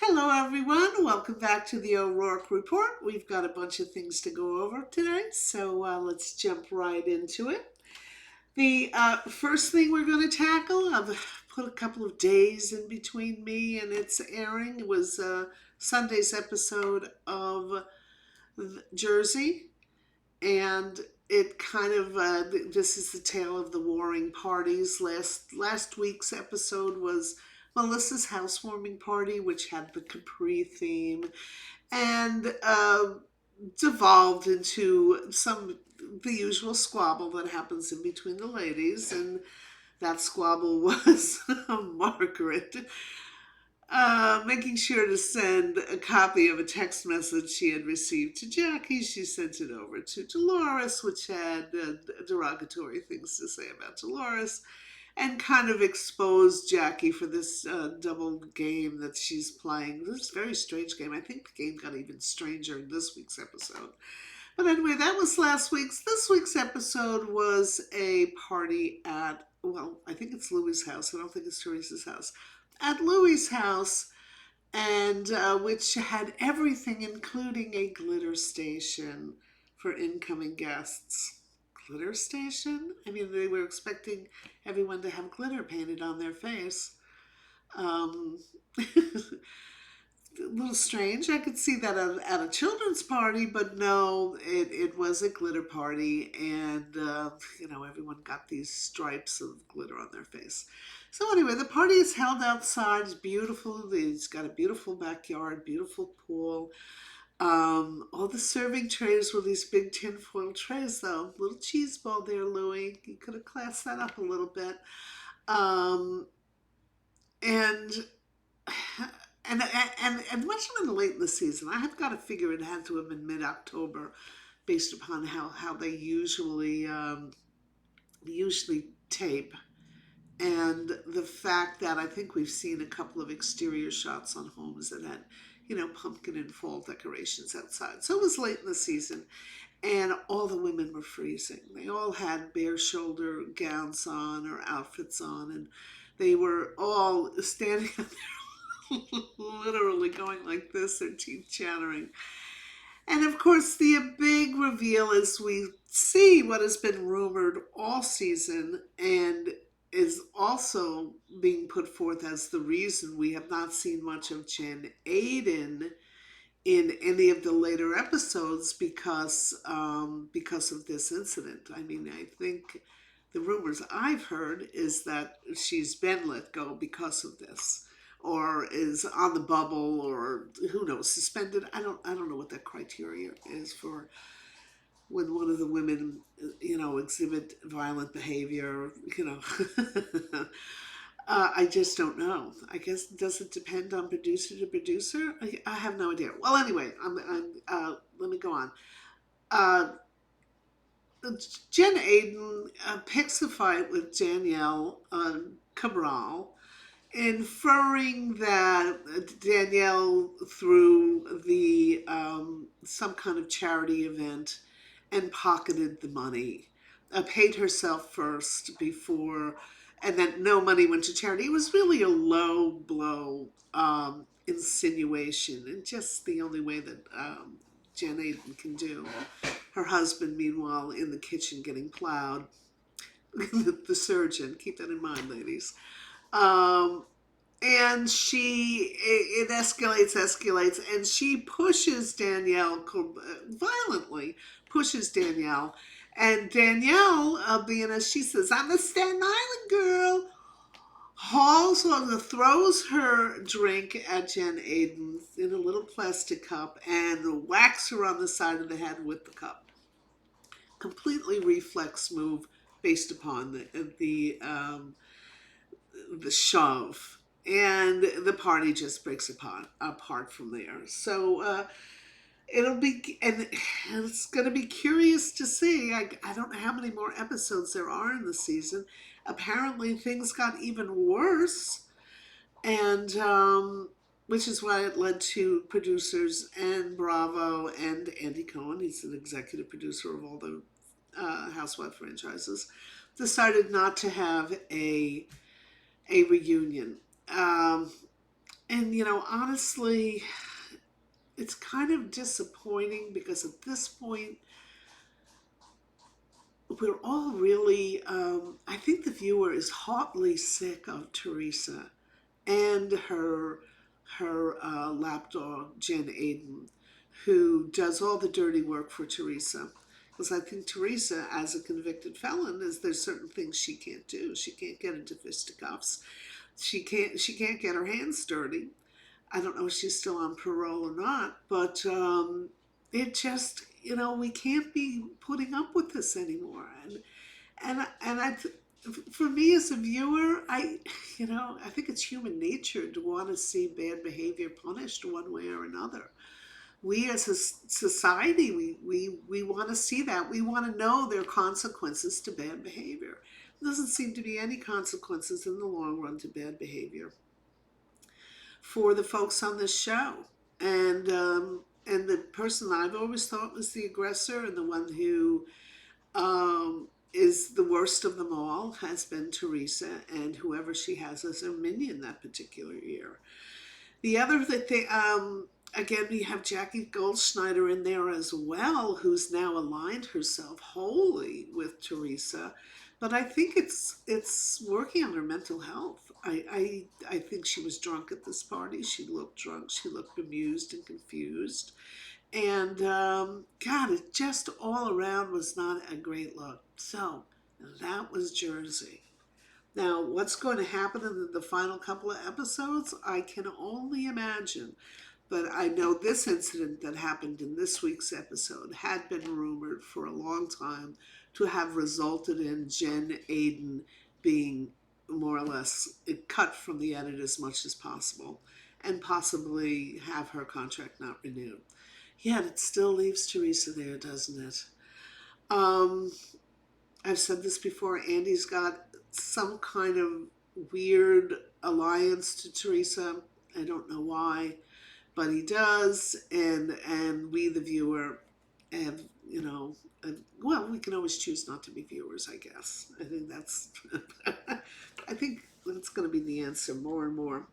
Hello, everyone. Welcome back to the O'Rourke Report. We've got a bunch of things to go over today, so let's jump right into it. The first thing we're going to tackle, I've put a couple of days in between me and its airing, was Sunday's episode of Jersey, and it kind of this is the tale of the warring parties. Last week's episode was Melissa's housewarming party, which had the Capri theme, and devolved into the usual squabble that happens in between the ladies, and that squabble was Margaret making sure to send a copy of a text message she had received to Jackie. She sent it over to Dolores, which had derogatory things to say about Dolores, and kind of exposed Jackie for this double game that she's playing. This very strange game. I think the game got even stranger in this week's episode. But anyway, that was last week's. This week's episode was a party at, well, I think it's Louie's house. I don't think it's Teresa's house. At Louie's house, and which had everything, including a glitter station for incoming guests. Glitter station? I mean, they were expecting everyone to have glitter painted on their face. A little strange. I could see that at a children's party, but no, it was a glitter party, and everyone got these stripes of glitter on their face. So anyway, the party is held outside. It's beautiful. It's got a beautiful backyard, beautiful pool. All the serving trays were these big tinfoil trays, though. Little cheese ball there, Louie. You could have classed that up a little bit. Um, and and much of it late in the season. I have got to figure it had to have been mid-October, based upon how they usually tape, and the fact that I think we've seen a couple of exterior shots on homes that had, pumpkin and fall decorations outside. So it was late in the season, and all the women were freezing. They all had bare shoulder gowns on or outfits on, and they were all standing up there literally going like this, their teeth chattering. And of course, the big reveal is we see what has been rumored all season and is also being put forth as the reason we have not seen much of Jen Aiden in any of the later episodes because of this incident. I mean, I think the rumors I've heard is that she's been let go because of this, or is on the bubble, or who knows, suspended. I don't know what that criteria is for when one of the women, exhibit violent behavior. I just don't know. I guess, does it depend on producer to producer? I have no idea. Well, anyway, let me go on. Uh, Jen Aiden picks a fight with Danielle Cabral, inferring that Danielle, through the some kind of charity event, and pocketed the money, paid herself first before, and then no money went to charity. It was really a low blow insinuation, and just the only way that Jen Aiden can do. Her husband, meanwhile, in the kitchen getting plowed. The surgeon, keep that in mind, ladies. Um, and it escalates, and she pushes Danielle violently, pushes Danielle, and Danielle, being as she says, I'm a Staten Island girl, throws her drink at Jen Aiden in a little plastic cup and whacks her on the side of the head with the cup. Completely reflex move based upon the shove, and the party just breaks apart from there. So it's going to be curious to see. I don't know how many more episodes there are in the season. Apparently, things got even worse, and which is why it led to producers and Bravo and Andy Cohen. He's an executive producer of all the Housewife franchises. Decided not to have a reunion. And, honestly, it's kind of disappointing because at this point, we're all really, I think the viewer is hotly sick of Teresa and her lapdog, Jen Aiden, who does all the dirty work for Teresa. Because I think Teresa, as a convicted felon, there's certain things she can't do. She can't get into fisticuffs. She can't get her hands dirty. I don't know if she's still on parole or not, but it just, we can't be putting up with this anymore. And for me as a viewer, I think it's human nature to want to see bad behavior punished one way or another. We as a society, we want to see that. We want to know there are consequences to bad behavior. There doesn't seem to be any consequences in the long run to bad behavior for the folks on this show. And the person I've always thought was the aggressor and the one who is the worst of them all has been Teresa and whoever she has as her minion that particular year. The other thing, again, we have Jackie Goldschneider in there as well, who's now aligned herself wholly with Teresa. But I think it's working on her mental health. I think she was drunk at this party. She looked drunk. She looked bemused and confused. And God, it just all around was not a great look. So that was Jersey. Now, what's going to happen in the final couple of episodes, I can only imagine. But I know this incident that happened in this week's episode had been rumored for a long time to have resulted in Jen Aiden being more or less cut from the edit as much as possible and possibly have her contract not renewed. Yet it still leaves Teresa there, doesn't it? Um, I've said this before, Andy's got some kind of weird alliance to Teresa. I don't know why, but he does, and we, the viewer, have, well, we can always choose not to be viewers, I guess. I think that's, I think that's going to be the answer more and more.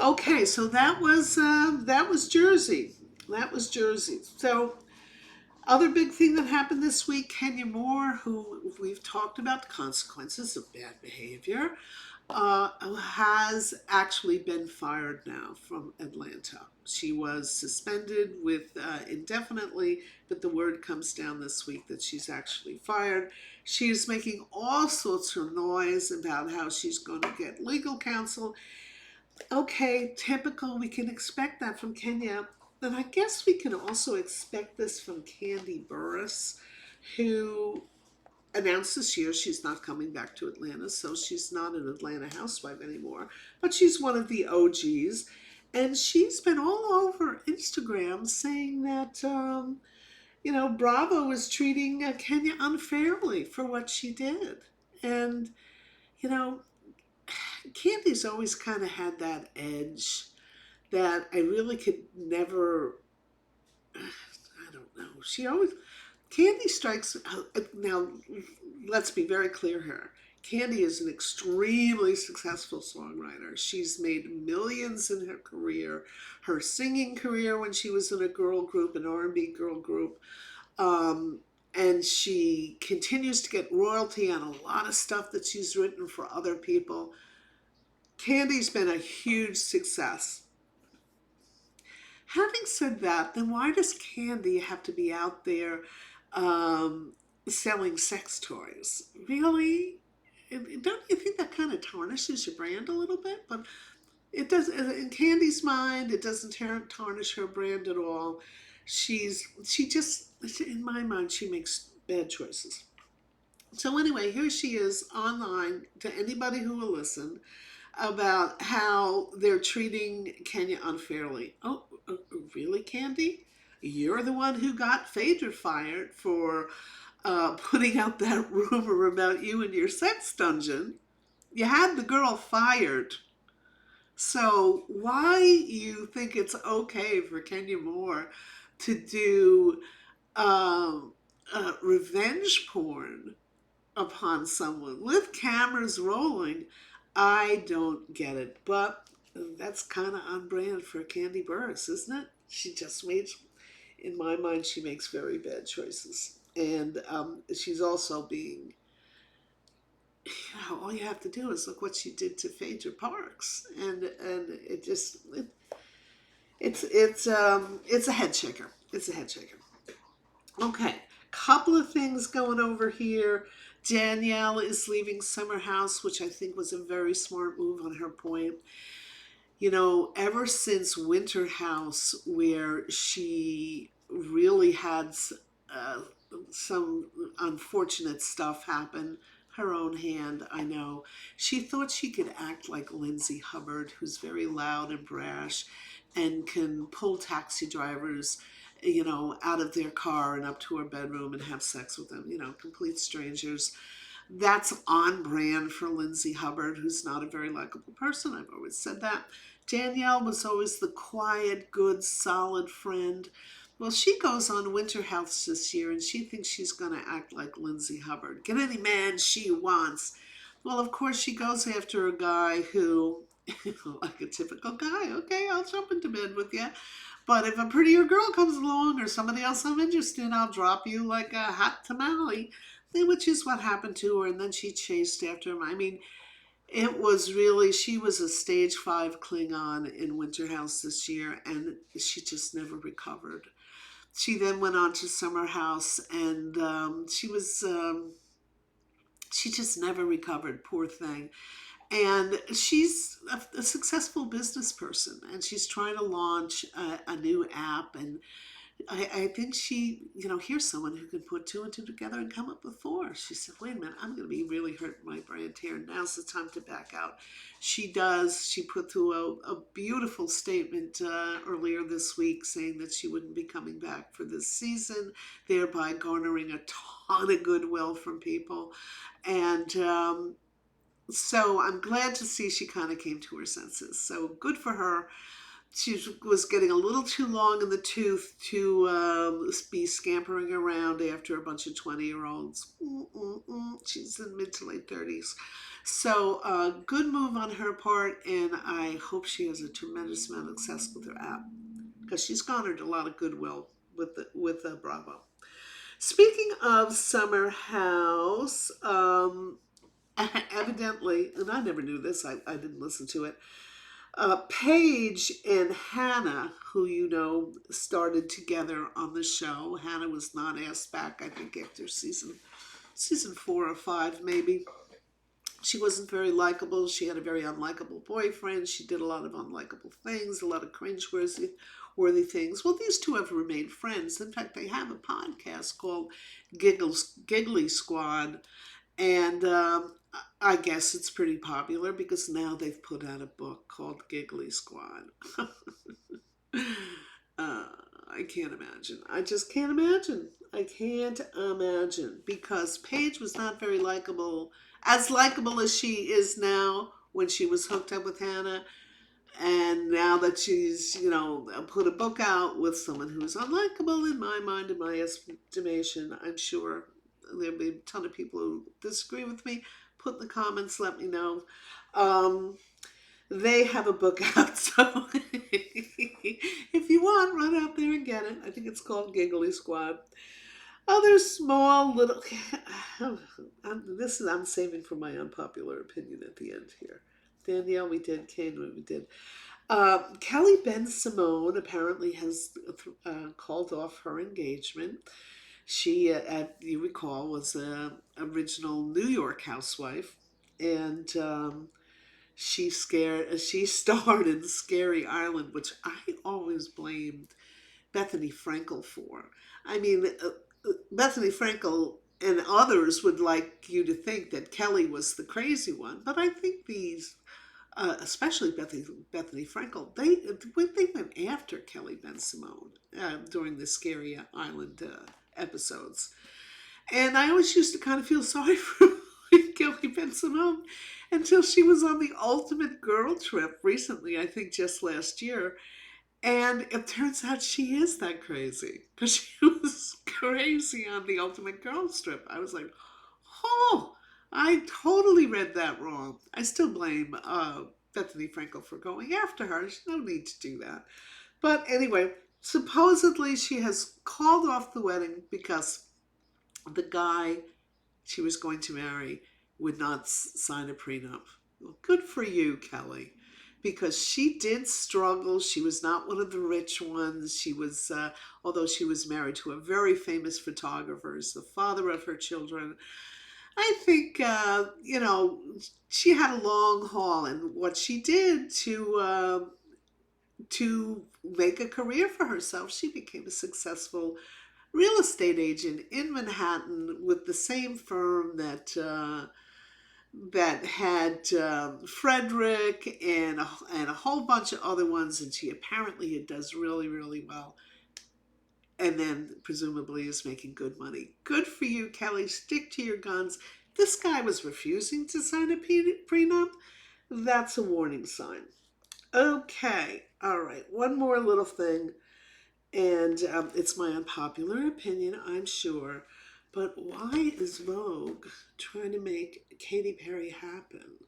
Okay, so that was Jersey. That was Jersey. So other big thing that happened this week, Kenya Moore, who we've talked about the consequences of bad behavior, has actually been fired now from Atlanta. She was suspended with indefinitely, but the word comes down this week that she's actually fired. She is making all sorts of noise about how she's going to get legal counsel. Okay, typical, we can expect that from Kenya. But I guess we can also expect this from Kandi Burruss, who announced this year she's not coming back to Atlanta, so she's not an Atlanta housewife anymore, but she's one of the OGs. And she's been all over Instagram saying that, Bravo is treating Kenya unfairly for what she did. And, you know, Candy's always kind of had that edge that I really could never, I don't know. Candy strikes, now let's be very clear here. Kandi is an extremely successful songwriter. She's made millions in her career. Her singing career when she was in a girl group, an R&B girl group. And she continues to get royalty on a lot of stuff that she's written for other people. Candy's been a huge success. Having said that, then why does Kandi have to be out there selling sex toys? Really? Don't you think that kind of tarnishes your brand a little bit? But it does. In Candy's mind, it doesn't tarnish her brand at all. She just, in my mind, she makes bad choices. So anyway, here she is online to anybody who will listen about how they're treating Kenya unfairly. Oh, really, Kandi? You're the one who got Phaedra fired for putting out that rumor about you and your sex dungeon. You had the girl fired. So why you think it's okay for Kenya Moore to do revenge porn upon someone with cameras rolling, I don't get it. But that's kind of on brand for Kandi Burruss, isn't it? She just made, in my mind, she makes very bad choices. And she's also being, all you have to do is look what she did to Phaedra Parks. And it just, it's a head shaker. It's a head shaker. Okay, couple of things going over here. Danielle is leaving Summer House, which I think was a very smart move on her point. You know, ever since Winter House, where she really had uh, some unfortunate stuff happen, her own hand, I know, she thought she could act like Lindsay Hubbard, who's very loud and brash and can pull taxi drivers, you know, out of their car and up to her bedroom and have sex with them, you know, complete strangers. That's on brand for Lindsay Hubbard, who's not a very likable person. I've always said that. Danielle was always the quiet, good, solid friend. Well, she goes on Winter House this year and she thinks she's going to act like Lindsay Hubbard. Get any man she wants. Well, of course, she goes after a guy who, like a typical guy, okay, I'll jump into bed with you. But if a prettier girl comes along or somebody else I'm interested in, I'll drop you like a hot tamale, which is what happened to her. And then she chased after him. I mean, it was really, she was a stage 5 Klingon in Winter House this year, and she just never recovered. She then went on to Summer House, and she just never recovered, poor thing. And she's a successful business person, and she's trying to launch a new app. And I think she, you know, here's someone who can put two and two together and come up with four. She said, wait a minute, I'm going to be really hurting my brand here. Now's the time to back out. She does. She put through a beautiful statement earlier this week saying that she wouldn't be coming back for this season, thereby garnering a ton of goodwill from people. And so I'm glad to see she kind of came to her senses. So good for her. She was getting a little too long in the tooth to be scampering around after a bunch of 20-year-olds. She's in mid to late 30s. So good move on her part, and I hope she has a tremendous amount of success with her app, because she's garnered a lot of goodwill with Bravo. Speaking of Summer House, evidently, and I never knew this, I didn't listen to it, Paige and Hannah, who you know started together on the show. Hannah was not asked back, I think, after season 4 or 5, maybe. She wasn't very likable. She had a very unlikable boyfriend. She did a lot of unlikable things, a lot of cringe-worthy things. Well, these two have remained friends. In fact, they have a podcast called Giggly Squad, and I guess it's pretty popular because now they've put out a book called Giggly Squad. I can't imagine. I just can't imagine. I can't imagine, because Paige was not very likable, as likable as she is now when she was hooked up with Hannah. And now that she's, you know, put a book out with someone who's unlikable in my mind, in my estimation, I'm sure there'll be a ton of people who disagree with me. Put in the comments, let me know. They have a book out, so if you want, run out there and get it. I think it's called Giggly Squad. Other small little, I'm saving for my unpopular opinion at the end here. Danielle, we did. Kane, we did. Kelly Ben-Simone apparently has called off her engagement. She, you recall, was an original New York housewife, and she starred in Scary Island, which I always blamed Bethany Frankel for. I mean, Bethany Frankel and others would like you to think that Kelly was the crazy one, but I think these, especially Bethany Frankel, they went after Kelly Ben-Simone during the Scary Island episodes. And I always used to kind of feel sorry for Kelly Ben-Simone until she was on the Ultimate Girl Trip recently, I think just last year. And it turns out she is that crazy, because she was crazy on the Ultimate Girls Trip. I was like, oh, I totally read that wrong. I still blame Bethany Frankel for going after her. There's no need to do that. But anyway, supposedly she has called off the wedding because the guy she was going to marry would not sign a prenup. Well, good for you, Kelly, because she did struggle. She was not one of the rich ones. She was, although she was married to a very famous photographer, is the father of her children. I think, she had a long haul, and what she did to make a career for herself, she became a successful real estate agent in Manhattan with the same firm that had Frederick and a whole bunch of other ones, and she apparently it does really, really well. And then presumably is making good money. Good for you, Kelly. Stick to your guns. This guy was refusing to sign a prenup. That's a warning sign. Okay, all right. One more little thing, and it's my unpopular opinion, I'm sure. But why is Vogue trying to make Katy Perry happen?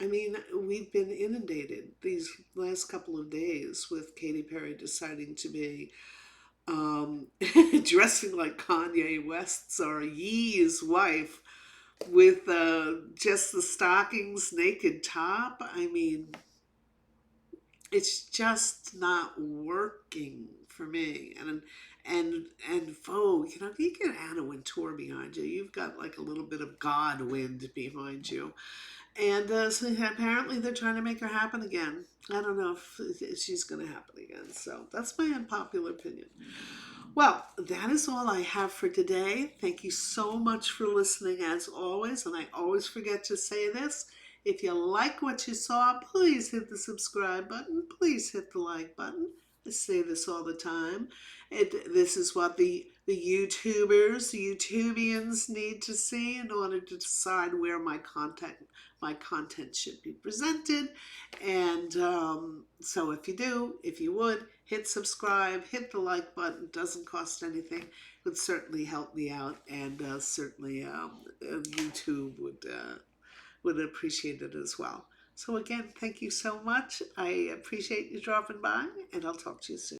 I mean, we've been inundated these last couple of days with Katy Perry deciding to be um, dressing like Kanye West's or Yee's wife with just the stockings, naked top. I mean, it's just not working for me. And Vogue, you get Anna Wintour behind you. You've got like a little bit of God wind behind you. And so apparently they're trying to make her happen again. I don't know if she's going to happen again. So that's my unpopular opinion. Well, that is all I have for today. Thank you so much for listening as always. And I always forget to say this. If you like what you saw, please hit the subscribe button. Please hit the like button. I say this all the time. This is what the YouTubers, the YouTubians need to see in order to decide where my content should be presented. And so if you would, hit subscribe, hit the like button. It doesn't cost anything. It would certainly help me out, and certainly YouTube would appreciate it as well. So again, thank you so much. I appreciate you dropping by, and I'll talk to you soon.